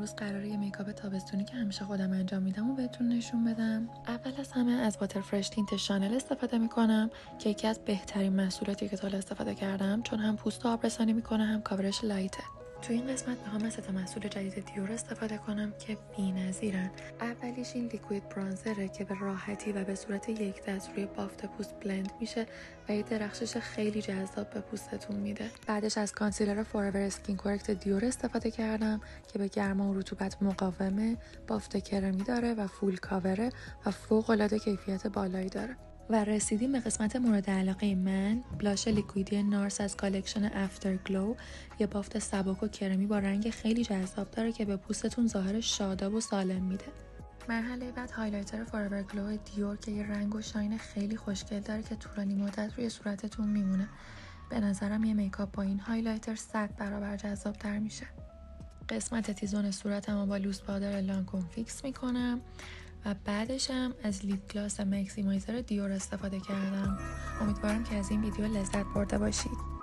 امروز قراره یه میکاپ تابستونی که همیشه خودم انجام میدم و بهتون نشون بدم. اول از همه از واتر فرش تینت شانل استفاده میکنم که یکی از بهترین محصولاتی که تا استفاده کردم، چون هم پوست رو آبرسانی میکنه هم کاورش لایته. تو این قسمت میخوام از 3 محصول جدید دیور استفاده کنم که بی‌نظیرن. اولیش این لیکوید برانزره که به راحتی و به صورت یک دست روی بافت پوست بلند میشه و یه درخشش خیلی جذاب به پوستتون میده. بعدش از کانسیلر فوراور اسکین کورکت دیور استفاده کردم که به گرما و رطوبت مقاومه، بافت کرمی داره و فول کاوره و فوق‌العاده کیفیت بالایی داره. و رسیدیم به قسمت مورد علاقه من، بلاش لیکویدی نارس از کالکشن افتر گلو. یه بافت سبک و کرمی با رنگ خیلی جذاب داره که به پوستتون ظاهر شاداب و سالم میده. مرحله بعد هایلایتر فوراور گلو دیور که یه رنگ و شاین خیلی خوشگل داره که طولانی مدت روی صورتتون میمونه. به نظرم یه میکاپ با این هایلایتر 100 برابر جذاب تر میشه. قسمت تیزون صورتمو با لوس پادر لانکوم فیکس میکنم و بعدش هم از لیپ گلاس مکسیمایزر دیور استفاده کردم. امیدوارم که از این ویدیو لذت برده باشید.